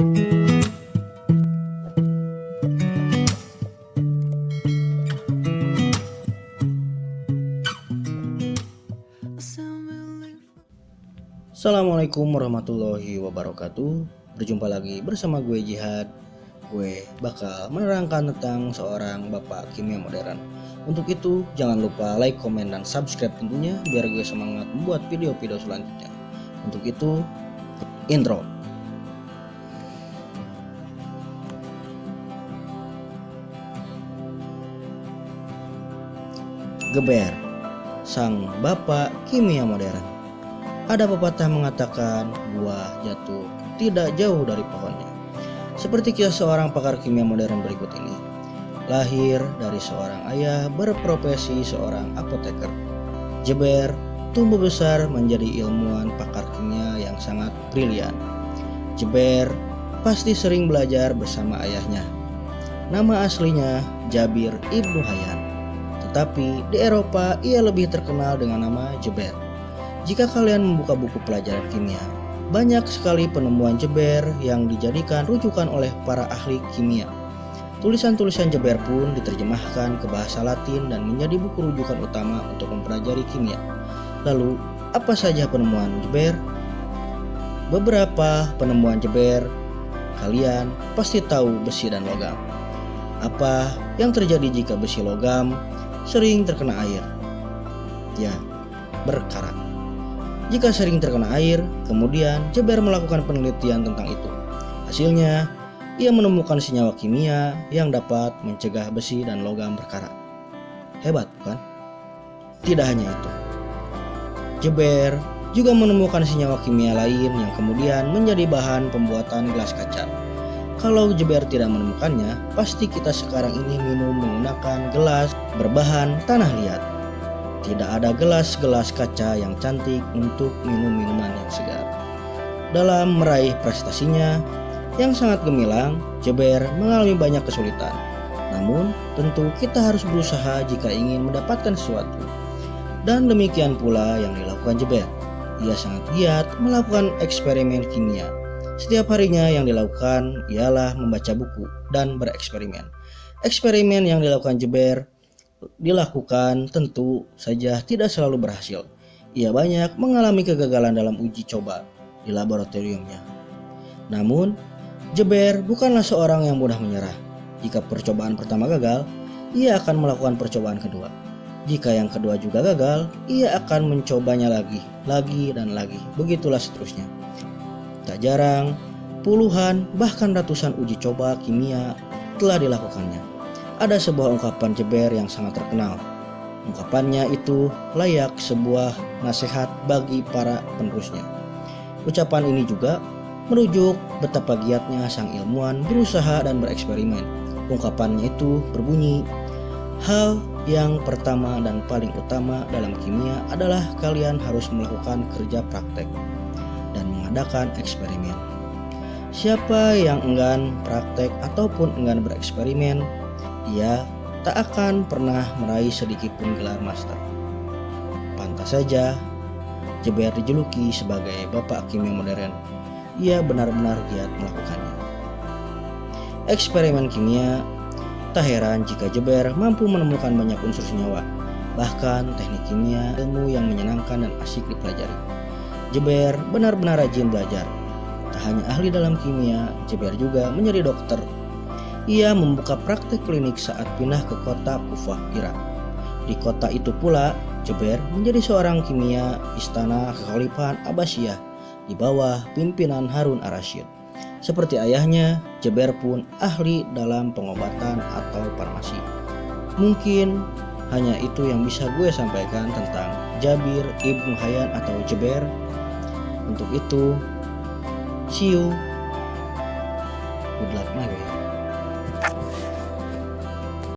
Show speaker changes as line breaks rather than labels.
Assalamualaikum warahmatullahi wabarakatuh. Berjumpa lagi bersama gue Jihad. Gue bakal menerangkan tentang seorang bapak kimia modern. Untuk itu jangan lupa like, komen, dan subscribe tentunya biar gue semangat membuat video-video selanjutnya. Untuk itu intro. Geber, sang bapak kimia modern. Ada pepatah mengatakan buah jatuh tidak jauh dari pohonnya. Seperti kisah seorang pakar kimia modern berikut ini. Lahir dari seorang ayah berprofesi seorang apoteker. Geber tumbuh besar menjadi ilmuwan pakar kimia yang sangat brilian. Geber pasti sering belajar bersama ayahnya. Nama aslinya Jabir Ibnu Hayyan. Tetapi di Eropa ia lebih terkenal dengan nama Geber. Jika kalian membuka buku pelajaran kimia, banyak sekali penemuan Geber yang dijadikan rujukan oleh para ahli kimia. Tulisan-tulisan Geber pun diterjemahkan ke bahasa Latin dan menjadi buku rujukan utama untuk mempelajari kimia. Lalu, apa saja penemuan Geber? Beberapa penemuan Geber kalian pasti tahu besi dan logam. Apa yang terjadi jika besi logam sering terkena air? Ya, berkarat. Jika sering terkena air, kemudian Geber melakukan penelitian tentang itu. Hasilnya, ia menemukan senyawa kimia yang dapat mencegah besi dan logam berkarat. Hebat, bukan? Tidak hanya itu. Geber juga menemukan senyawa kimia lain yang kemudian menjadi bahan pembuatan gelas kaca. Kalau Geber tidak menemukannya, pasti kita sekarang ini minum menggunakan gelas berbahan tanah liat. Tidak ada gelas-gelas kaca yang cantik untuk minum minuman yang segar. Dalam meraih prestasinya yang sangat gemilang, Geber mengalami banyak kesulitan. Namun, tentu kita harus berusaha jika ingin mendapatkan sesuatu. Dan demikian pula yang dilakukan Geber. Ia sangat giat melakukan eksperimen kimia. Setiap harinya yang dilakukan ialah membaca buku dan bereksperimen. Eksperimen yang dilakukan Geber dilakukan tentu saja tidak selalu berhasil. Ia banyak mengalami kegagalan dalam uji coba di laboratoriumnya. Namun, Geber bukanlah seorang yang mudah menyerah. Jika percobaan pertama gagal, ia akan melakukan percobaan kedua. Jika yang kedua juga gagal, ia akan mencobanya lagi, dan lagi. Begitulah seterusnya. Tak jarang, puluhan bahkan ratusan uji coba kimia telah dilakukannya. Ada sebuah ungkapan Geber yang sangat terkenal. Ungkapannya itu layak sebuah nasihat bagi para penerusnya. Ucapan ini juga merujuk betapa giatnya sang ilmuwan berusaha dan bereksperimen. Ungkapannya itu berbunyi, hal yang pertama dan paling utama dalam kimia adalah kalian harus melakukan kerja praktek dan mengadakan eksperimen. Siapa yang enggan praktek ataupun enggan bereksperimen, ia tak akan pernah meraih sedikit pun gelar master. Pantas saja Geber dijuluki sebagai bapak kimia modern. Ia benar-benar giat melakukannya. Eksperimen kimia, tak heran jika Geber mampu menemukan banyak unsur senyawa. Bahkan teknik kimia, ilmu yang menyenangkan dan asyik dipelajari. Geber benar-benar rajin belajar. Tak hanya ahli dalam kimia, Geber juga menjadi dokter. Ia membuka praktek klinik saat pindah ke kota Kufah, Irak. Di kota itu pula, Geber menjadi seorang kimia istana kekhalifahan Abbasiyah di bawah pimpinan Harun ar-Rasyid. Seperti ayahnya, Geber pun ahli dalam pengobatan atau farmasi. Mungkin hanya itu yang bisa gue sampaikan tentang Jabir Ibnu Hayyan atau Geber. Untuk itu, see you. Good luck my way.